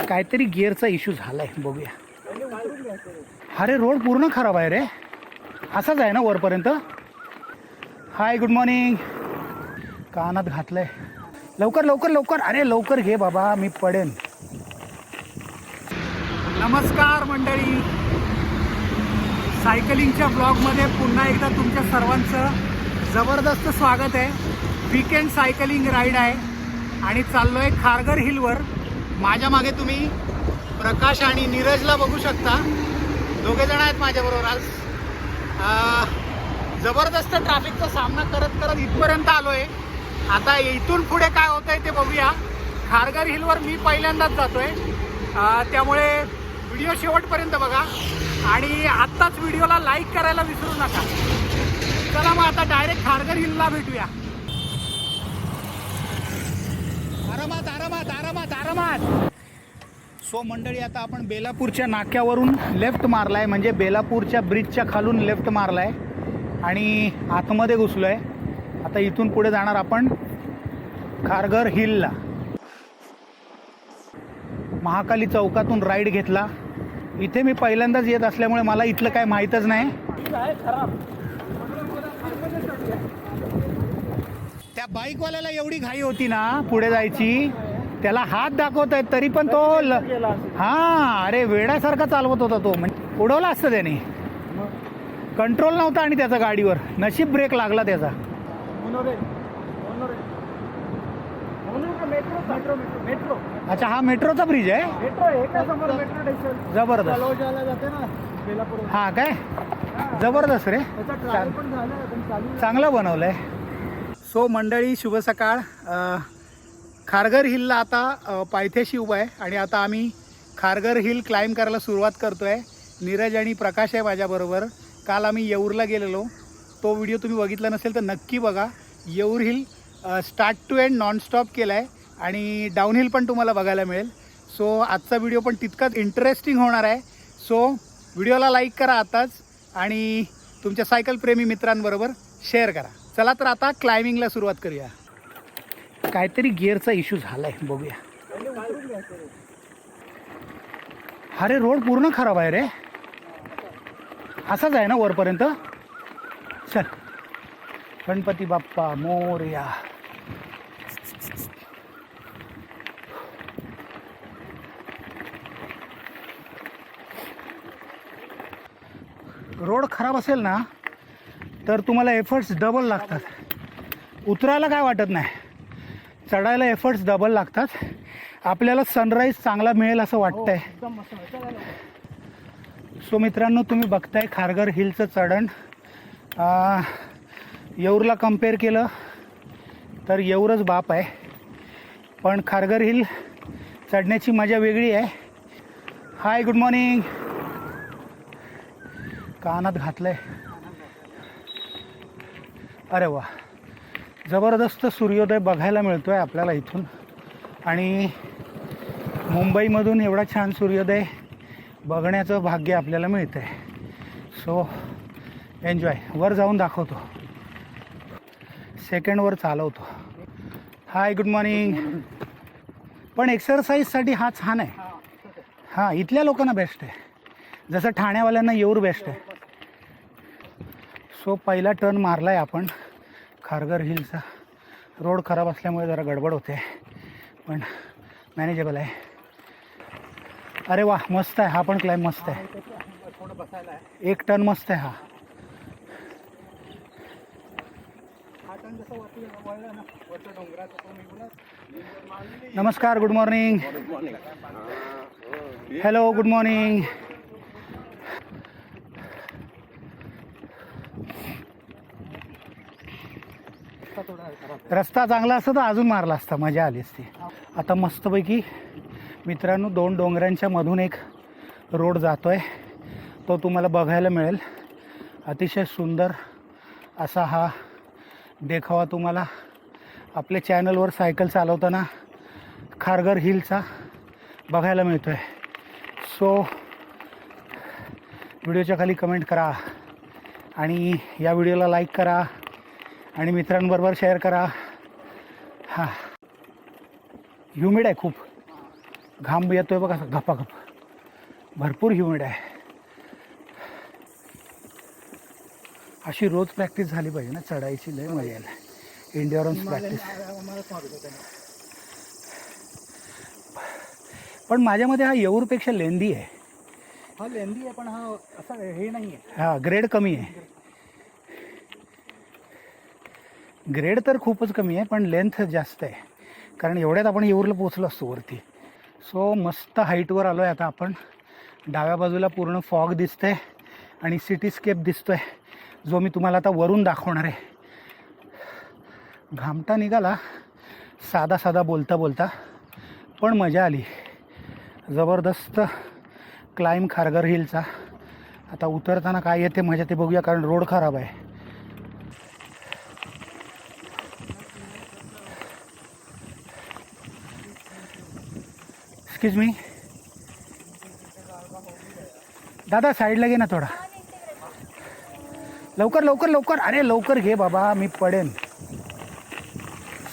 काहीतरी गिअरचा इश्यू झालाय, बघूया. अरे रोड पूर्ण खराब आहे रे. असाच आहे ना वरपर्यंत. हाय गुड मॉर्निंग. कानात घातलंय. लवकर लवकर लवकर, अरे लवकर घे बाबा, मी पडेन. नमस्कार मंडळी, सायकलिंगच्या ब्लॉगमध्ये पुन्हा एकदा तुमच्या सर्वांचं जबरदस्त स्वागत आहे. वीकेंड सायकलिंग राईड आहे आणि चाललो आहे खारघर हिलवर. माझ्या मागे तुम्ही प्रकाश आणि नीरजला बघू शकता. दोघे जण आहेत माझ्याबरोबर. आज जबरदस्त ट्रॅफिकचा सामना करत करत इथपर्यंत आलो आहे. आता इथून पुढे काय होतं आहे ते बघूया. खारघर हिलवर मी पहिल्यांदाच जातो आहे, त्यामुळे व्हिडिओ शेवटपर्यंत बघा आणि आत्ताच व्हिडिओला लाईक करायला विसरू नका. चला मग आता डायरेक्ट खारघर हिलला भेटूया. आरामात आरामात आरामात आरामात. सो मंडळी, आता आपण बेलापूरच्या नाक्यावरून लेफ्ट मारलाय, म्हणजे बेलापूरच्या ब्रिजच्या खालून लेफ्ट मारलाय आणि आतमध्ये घुसलोय. आता इथून पुढे जाणार आपण खारघर हिलला. महाकाली चौकातून राईड घेतला. इथे मी पहिल्यांदाच येत असल्यामुळे मला इथलं काय माहीतच नाही. त्या बाईकवाल्याला एवढी घाई होती ना पुढे जायची, त्याला हात दाखवत आहेत तरी पण तो अरे वेड्यासारखा चालवत होता तो. म्हणजे उडवला असतं त्याने, कंट्रोल नव्हता आणि त्याचा गाडीवर. नशीब ब्रेक लागला त्याचा. अच्छा, हा मेट्रोचा ब्रिज आहे. जबरदस्त. हा काय जबरदस्त रे, चांगलं बनवलंय. सो मंडळी, शुभ सकाळ. खारघर हिलला आता पायथ्याशी उभा आहे आणि आता आम्ही खारघर हिल क्लाइंब करायला सुरुवात करतोय. नीरज आणि प्रकाश आहे माझ्याबरोबर. काल आम्ही येऊरला गेलेलो, तो व्हिडिओ तुम्ही बघितला नसेल तर नक्की बघा. Yeoor hill start to end nonstop केला आहे आणि डाऊनहिल पण तुम्हाला बघायला मिळेल. सो आजचा व्हिडिओ पण तितकाच इंटरेस्टिंग होणार आहे. सो व्हिडिओला लाईक करा आताच आणि तुमच्या सायकल प्रेमी मित्रांबरोबर शेअर करा. चला तर आता क्लाइम्बिंगला सुरुवात करूया. काहीतरी गिअरचा इश्यू झालाय, बघूया. अरे रोड पूर्ण खराब आहे रे. असाच आहे ना वरपर्यंत. चल, गणपती बाप्पा मोरया. रोड खराब असेल ना तर तुम्हाला एफर्ट्स डबल लागतात. उतरायला काय वाटत नाही, चढायला एफर्ट्स डबल लागतात. आपल्याला सनराईज चांगला मिळेल असं वाटतंय. सो मित्रांनो, तुम्ही बघताय खारघर हिलचं चढण. येऊरला कम्पेअर केलं तर येऊरच बाप आहे, पण खारघर हिल चढण्याची मजा वेगळी आहे. हाय गुड मॉर्निंग. कानात घातलंय. अरे वा, जबरदस्त सूर्योदय बघायला मिळतो आहे आपल्याला इथून. आणि मुंबईमधून एवढा छान सूर्योदय बघण्याचं भाग्य आपल्याला मिळतं आहे. So enjoy. वर जाऊन दाखवतो, सेकंडवर चालवतो. हाय गुड मॉर्निंग. पण एक्सरसाइजसाठी हा छान आहे. हां, इथल्या लोकांना बेस्ट आहे, जसं ठाण्यावाल्यांना येऊर बेस्ट आहे. सो पहिला टर्न मारला आहे आपण खारघर हिलचा. रोड खराब असल्यामुळे जरा गडबड होते, पण मॅनेजेबल आहे. अरे वा, मस्त आहे. हा पण क्लाइंब मस्त आहे. एक टर्न मस्त आहे हा. नमस्कार, good morning. Hello, good morning. रस्ता चांगला असता तर अजून मारला असता, मजा आली असती. आता मस्तपैकी मित्रांनो 2 डोंगरांच्या मधून एक रोड जातोय, तो तुम्हाला बघायला मिळेल. अतिशय सुंदर असा हा देखावा तुम्हाला आपल्या चॅनलवर सायकल चालवताना खारघर हिलचा बघायला मिळतो आहे. सो व्हिडिओच्या खाली कमेंट करा आणि या व्हिडिओला लाईक करा आणि मित्रांबरोबर शेअर करा. हां, ह्युमिड आहे खूप. घाम येतोय बघा घपाघप, भरपूर ह्युमिड आहे. अशी रोज प्रॅक्टिस झाली पाहिजे ना चढायची, लय मजा येईल. Endurance practice. पण माझ्यामध्ये हा येऊरपेक्षा लेंदी आहे. हा लेंदी आहे पण हा असं हे नाही आहे. हा ग्रेड कमी आहे. ग्रेड तर खूपच कमी आहे पण लेंथ जास्त आहे, कारण एवढ्यात आपण येऊरला पोचलो असतो वरती. सो मस्त हाईटवर आलो आहे आता आपण. डाव्या बाजूला पूर्ण फॉग दिसतंय आणि सिटीस्केप दिसतोय, जो मी तुम्हाला आता वरून दाखवणार आहे. घामटा निघाला साधा साधा बोलता बोलता, पण मजा आली. जबरदस्त क्लाइंब खारघर हिलचा. आता उतरताना काय येते मजा ते बघूया, कारण रोड खराब आहे. एक्सक्यूज मी दादा, साईडला घे ना थोडा. लवकर लवकर लवकर, अरे लवकर घे बाबा, मी पडेन.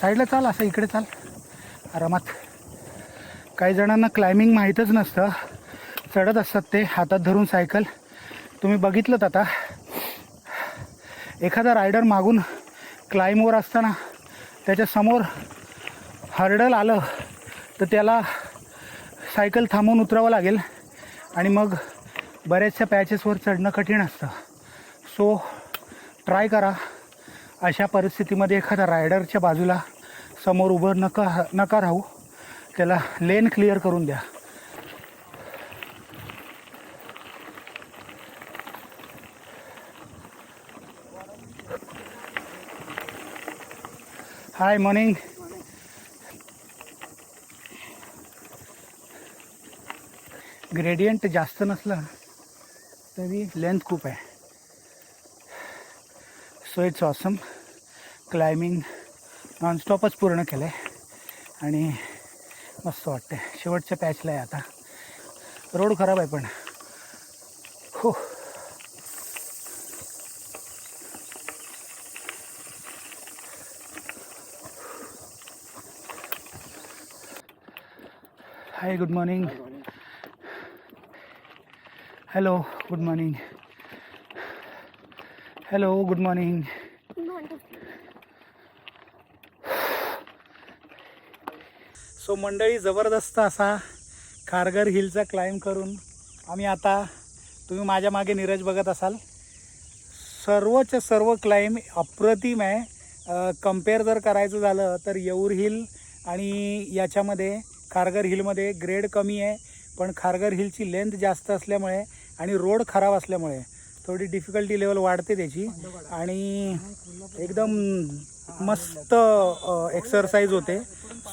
साईडला चाल, असं इकडे चाल आरामात. काही जणांना क्लाइम्बिंग माहीतच नसतं, चढत असतात ते हातात धरून सायकल. तुम्ही बघितलं आता एखादा रायडर मागून क्लाइंबवर असताना त्याच्यासमोर हर्डल आलं तर त्याला सायकल थांबवून उतरावं लागेल आणि मग बऱ्याचशा पॅचेसवर चढणं कठीण असतं. सो ट्राय करा अशा परिस्थितीमध्ये एखादा रायडरच्या बाजूला समोर उभं नका राहू, त्याला लेन क्लिअर करून द्या. Hi morning. ग्रेडियंट जास्त नसलं तरी लेंथ खूप आहे. So it's awesome. क्लाइम्बिंग नॉनस्टॉपच पूर्ण केलं आहे आणि मस्त वाटते. शेवटच्या पॅचला आहे आता. रोड खराब आहे पण हो. Hi, good morning. Hello, good morning. Hello, good morning. So मंडळी, जबरदस्त असा खारघर हिलचा क्लाइंब करून आम्ही आता, तुम्ही माझ्या मागे नीरज बघत असाल, सर्वच्या सर्व क्लाइंब अप्रतिम आहे. कंपेअर जर करायचं झालं तर येऊर हिल आणि याच्यामध्ये खारघर हिलमध्ये ग्रेड कमी आहे, पण खारघर हिलची लेंथ जास्त असल्यामुळे आणि रोड खराब असल्यामुळे थोडी डिफिकल्टी लेवल वाढते त्याची आणि एकदम मस्त एक्सरसाइज होते.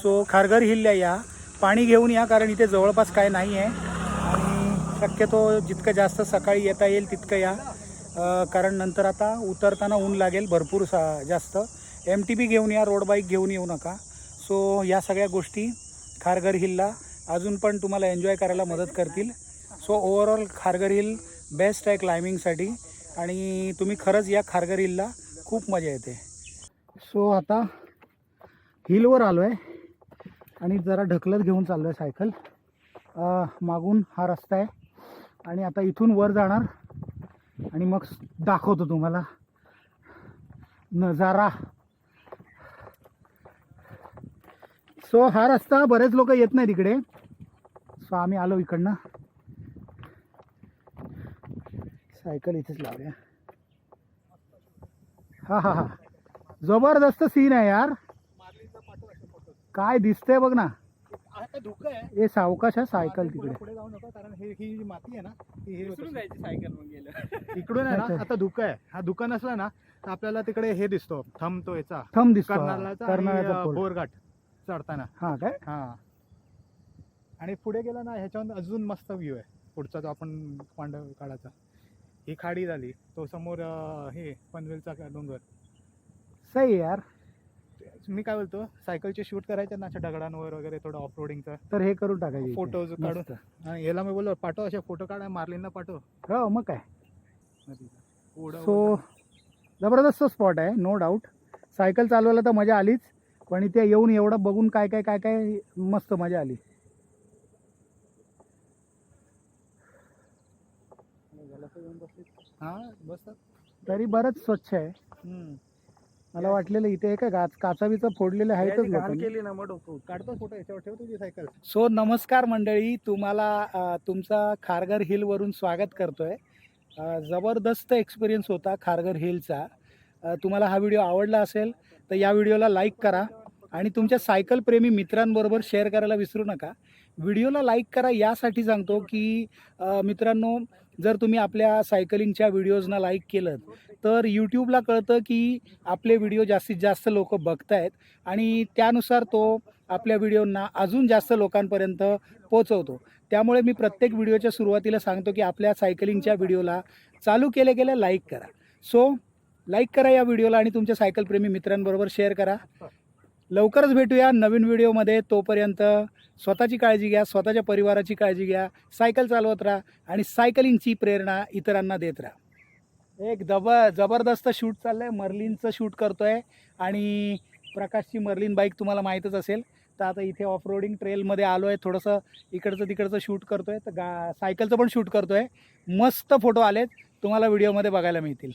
सो खारघर हिलला या, पाणी घेऊन या, कारण इथे जवळपास काय नाही आहे आणि शक्यतो जितकं जास्त सकाळी येता येईल तितकं या, कारण नंतर आता उतरताना ऊन लागेल भरपूर जास्त. MTB घेऊन या, रोड बाईक घेऊन येऊ नका. सो या सगळ्या गोष्टी खारघर हिलला अजून पण तुम्हाला एन्जॉय करायला मदत करतील. So overall Kharghar hill best आहे क्लाइम्बिंगसाठी आणि तुम्ही खरंच या खारघर हिलला, खूप मजा येते. सो आता हिलवर आलो आहे आणि जरा ढकलत घेऊन चाललो आहे सायकल. मागून हा रस्ता आहे आणि आता इथून वर जाणार आणि मग दाखवतो तुम्हाला नजारा. सो हा रस्ता बरेच लोक येत नाही तिकडे, सो आम्ही आलो इकडनं. सायकल इथेच लावूया. हा हा हा, जबरदस्त सीन आहे यार. काय दिसतंय बघ ना. धुकं आहे हे सावकाश आहे सायकल तिकडे. पुढे जाऊ नका, कारण ही जी माती आहे ना ती विसरून जायची सायकल मग गेलं. इकडून आहे ना आता धुकं आहे. हा धुकं नसला ना तर आपल्याला तिकडे हे दिसतो, थंब याचा थंब दिसतो, कर्नाळ्याचा बोरघाट चढताना. हा काय, हा. आणि पुढे गेला ना ह्याच्यावर अजून मस्त व्ह्यू आहे पुढचा, जो आपण पांडव काढायचा. ही खाडी झाली, तो समोर हे पनवेलचा डोंगर. सही यार. मी काय बोलतो, सायकलचे शूट करायचे ना अशा दगडांवर वगैरे, थोडं ऑफ रोडिंगचा, तर हे करून टाकायचे फोटोज काढून. आणि याला मी बोललो पाठव, असे फोटो काढा, मार्लिनला पाठव. हो मग काय. सो जबरदस्त स्पॉट आहे, नो डाऊट. सायकल चालवायला तर मजा आलीच, पण इथे येऊन एवढं बघून काय काय काय काय मस्त मजा आली. हा बसतात. तरी बरंच स्वच्छ आहे. मला वाटलेलं इथे काय काचाबीचा फोडलेले आहेतच लोकांनी. केली ना मग काढतो फोटो, याच्यावर ठेव तुझी सायकल. सो नमस्कार मंडळी, तुम्हाला तुमचा खारघर हिलवरून स्वागत करतोय. जबरदस्त एक्सपिरियन्स होता खारघर हिलचा. तुम्हाला हा व्हिडिओ आवडला असेल तर या व्हिडिओला लाईक करा आणि तुमच्या सायकल प्रेमी मित्रांबरोबर शेअर करायला विसरू नका. व्हिडिओला लाईक करा यासाठी सांगतो की मित्रांनो, जर तुम्ही आपल्या सायकलिंगच्या व्हिडिओजना लाईक केलं तर यूट्यूबला कळतं की आपले व्हिडिओ जास्तीत जास्त लोक बघतायत आणि त्यानुसार तो आपल्या व्हिडिओंना अजून जास्त लोकांपर्यंत पोचवतो. त्यामुळे मी प्रत्येक व्हिडिओच्या सुरुवातीला सांगतो की आपल्या सायकलिंगच्या व्हिडिओला चालू केल्या केल्या लाईक करा. सो लाईक करा या व्हिडिओला आणि तुमच्या सायकलप्रेमी मित्रांबरोबर शेअर करा. लवकरच भेटूया नवीन व्हिडिओमध्ये. तोपर्यंत स्वतःची काळजी घ्या, स्वतःच्या परिवाराची काळजी घ्या, सायकल चालवत राहा आणि सायकलिंगची प्रेरणा इतरांना देत राहा. एक जबरदस्त शूट चाललं आहे, मर्लिनचं शूट करतो आहे आणि प्रकाशची मर्लिन बाईक तुम्हाला माहीतच असेल. तर आता इथे ऑफ रोडिंग ट्रेलमध्ये आलो आहे, थोडंसं इकडचं तिकडचं शूट करतो आहे, तर सायकलचं पण शूट करतो आहे. मस्त फोटो आलेत, तुम्हाला व्हिडिओमध्ये बघायला मिळतील.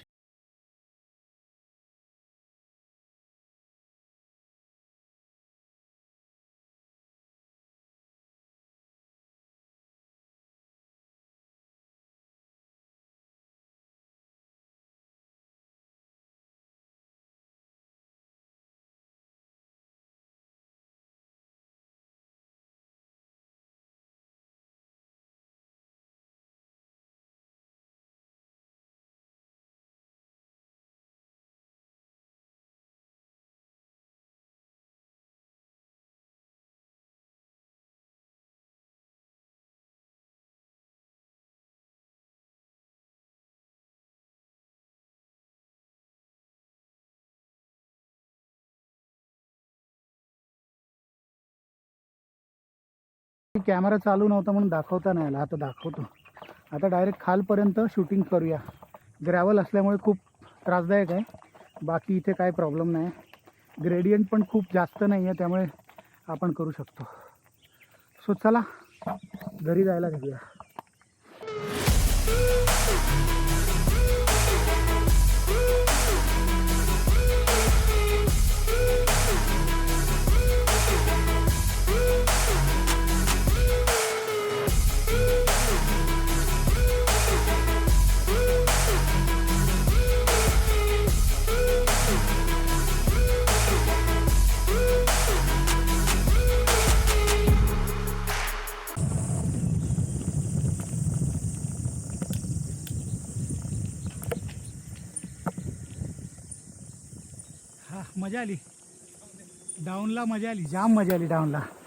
कॅमेरा चालू नव्हता म्हणून दाखवता नाही आला, आता दाखवतो. आता डायरेक्ट खालपर्यंत शूटिंग करूया. ग्रॅव्हल असल्यामुळे खूप त्रासदायक आहे, बाकी इथे काय प्रॉब्लेम नाही. ग्रेडियंट पण खूप जास्त नाही आहे, त्यामुळे आपण करू शकतो. सो चला घरी जायला घेऊया. मजा आली डाऊनला, मजा आली, जाम मजा आली डाऊनला.